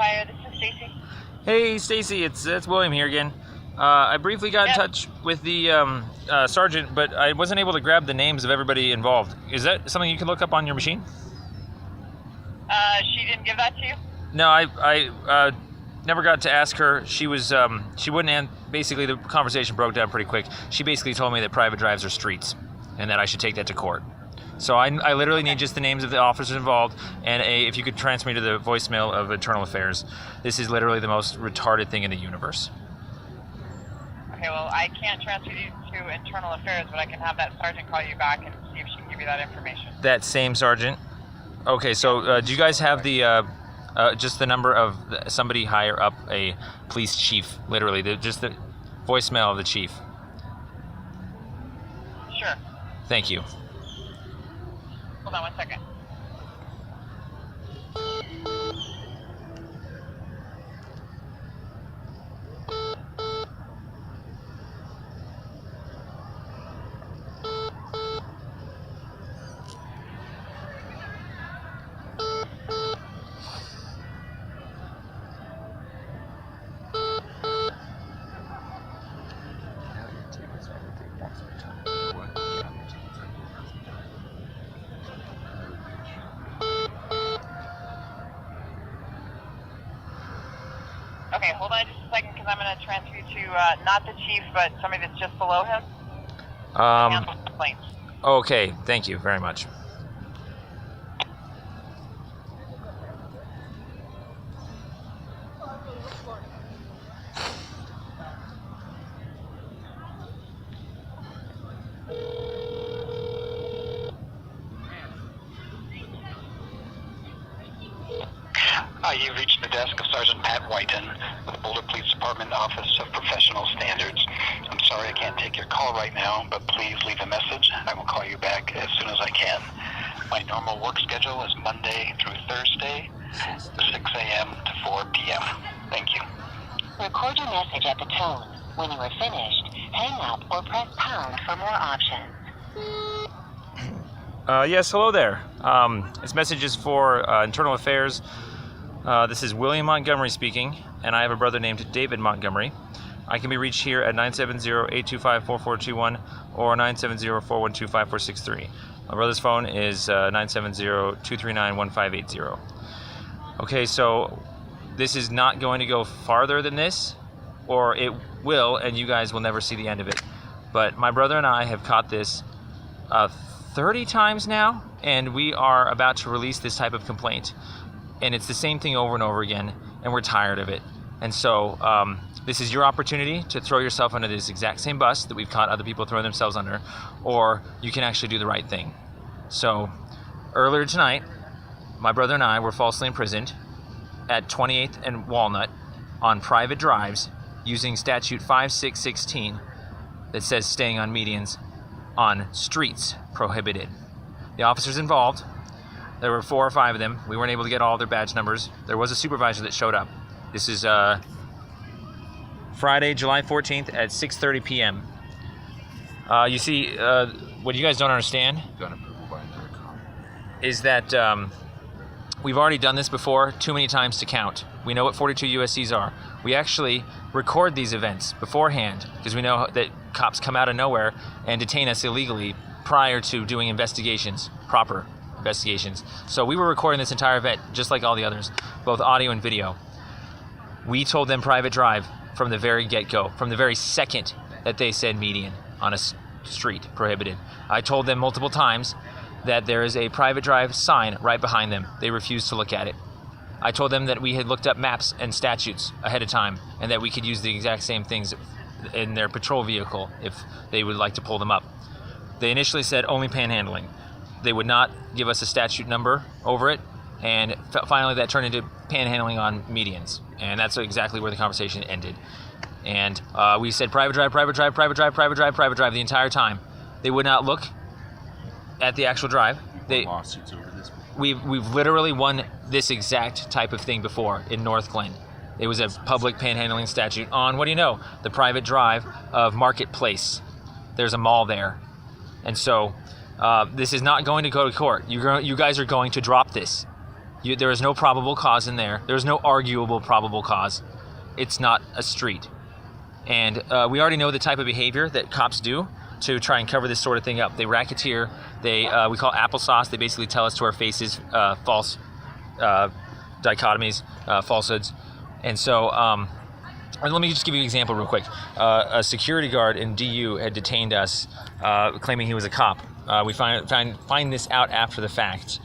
Fire. This is Stacy. Hey, Stacy, it's William here again. I briefly got in touch with the sergeant, but I wasn't able to grab the names of everybody involved. Is that something you can look up on your machine? She didn't give that to you? No, I never got to ask her. She was she wouldn't. Basically, the conversation broke down pretty quick. She basically told me that private drives are streets, and that I should take that to court. So I literally need just the names of the officers involved, and if you could transfer me to the voicemail of Internal Affairs. This is literally the most retarded thing in the universe. Okay, well, I can't transfer you to Internal Affairs, but I can have that sergeant call you back and see if she can give you that information. That same sergeant? Okay, so do you guys have the just the number of somebody higher up, a police chief, literally, just the voicemail of the chief? Sure. Thank you. Hold on one second. Okay, hold on just a second, because I'm going to transfer you to not the chief, but somebody that's just below him. Handle complaints. Okay, thank you very much. Hi, you've reached the desk of Sergeant Pat Wyton with the Boulder Police Department Office of Professional Standards. I'm sorry I can't take your call right now, but please leave a message. I will call you back as soon as I can. My normal work schedule is Monday through Thursday, 6 a.m. to 4 p.m. Thank you. Record your message at the tone. When you are finished, hang up or press pound for more options. Yes, hello there. This message is for Internal Affairs. This is William Montgomery speaking, and I have a brother named David Montgomery. I can be reached here at 970-825-4421 or 970-412-5463. My brother's phone is 970-239-1580. Okay, so this is not going to go farther than this, or it will, and you guys will never see the end of it. But my brother and I have caught this 30 times now, and we are about to release this type of complaint. And it's the same thing over and over again, and we're tired of it. And so this is your opportunity to throw yourself under this exact same bus that we've caught other people throwing themselves under, or you can actually do the right thing. So earlier tonight, my brother and I were falsely imprisoned at 28th and Walnut on private drives using statute 5616 that says staying on medians on streets prohibited. The officers involved, there were 4 or 5 of them. We weren't able to get all their badge numbers. There was a supervisor that showed up. This is Friday, July 14th at 6:30 p.m. You see, what you guys don't understand is that we've already done this before too many times to count. We know what 42 USCs are. We actually record these events beforehand because we know that cops come out of nowhere and detain us illegally prior to doing investigations, proper investigations. So we were recording this entire event just like all the others, both audio and video. We told them private drive from the very get-go, from the very second that they said median on a street prohibited. I told them multiple times that there is a private drive sign right behind them. They refused to look at it. I told them that we had looked up maps and statutes ahead of time and that we could use the exact same things in their patrol vehicle if they would like to pull them up. They initially said only panhandling. They would not give us a statute number over it, and finally that turned into panhandling on medians, and that's exactly where the conversation ended. And we said private drive, private drive, private drive, private drive, private drive the entire time. They would not look at the actual drive. Lawsuits over this before. We've literally won this exact type of thing before in North Glen. It was a public panhandling statute on, what do you know, the private drive of Marketplace. There's a mall there, and so this is not going to go to court. You guys are going to drop this. There is no probable cause in there. There is no arguable probable cause. It's not a street. And we already know the type of behavior that cops do to try and cover this sort of thing up. They racketeer. We call it applesauce. They basically tell us to our faces false dichotomies, falsehoods. And so let me just give you an example real quick. A security guard in DU had detained us, claiming he was a cop. We find this out after the fact,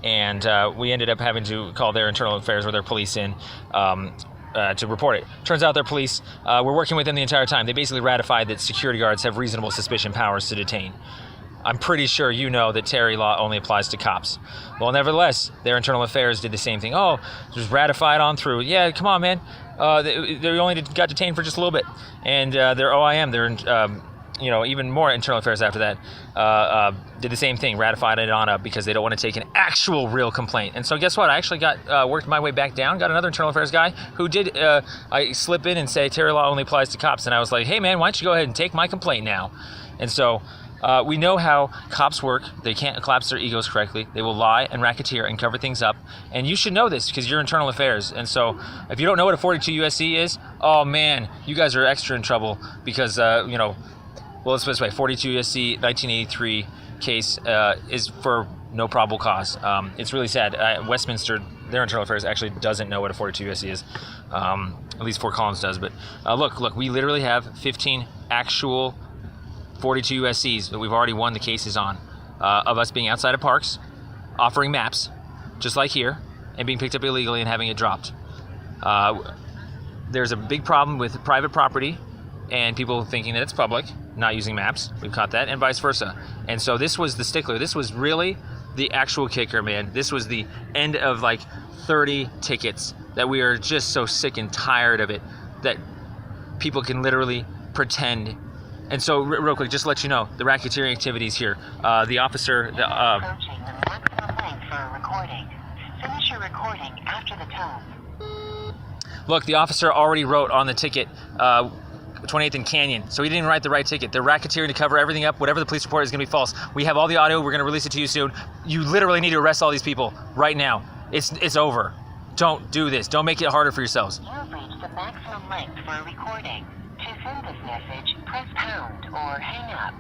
and we ended up having to call their internal affairs or their police in to report it. Turns out their police were working with them the entire time. They basically ratified that security guards have reasonable suspicion powers to detain. I'm pretty sure you know that Terry law only applies to cops. Well, nevertheless, their internal affairs did the same thing. Oh, it was ratified on through. Yeah, come on, man. They only got detained for just a little bit. And their OIM, their even more internal affairs after that, did the same thing, ratified it on up because they don't want to take an actual real complaint. And so guess what? I actually worked my way back down, got another internal affairs guy who did I slip in and say Terry law only applies to cops. And I was like, hey, man, why don't you go ahead and take my complaint now? And so we know how cops work. They can't collapse their egos correctly. They will lie and racketeer and cover things up. And you should know this because you're internal affairs. And so if you don't know what a 42 USC is, oh, man, you guys are extra in trouble because, well, let's put it this way. 42 USC 1983 case is for no probable cause. It's really sad. Westminster, their internal affairs actually doesn't know what a 42 USC is. At least Fort Collins does. But look, we literally have 15 actual 42 USCs that we've already won the cases on of us being outside of parks, offering maps, just like here, and being picked up illegally and having it dropped. There's a big problem with private property and people thinking that it's public, not using maps. We've caught that, and vice versa. And so this was the stickler. This was really the actual kicker, man. This was the end of like 30 tickets that we are just so sick and tired of it that people can literally pretend. And so, real quick, just to let you know, the racketeering activities here. The officer... approaching the maximum length for a recording. Finish your recording after the tone. Look, the officer already wrote on the ticket 28th and Canyon, so he didn't even write the right ticket. They're racketeering to cover everything up. Whatever the police report is going to be false. We have all the audio. We're going to release it to you soon. You literally need to arrest all these people right now. It's over. Don't do this. Don't make it harder for yourselves. You have reached the maximum length for a recording. To send this message, press pound or hang up.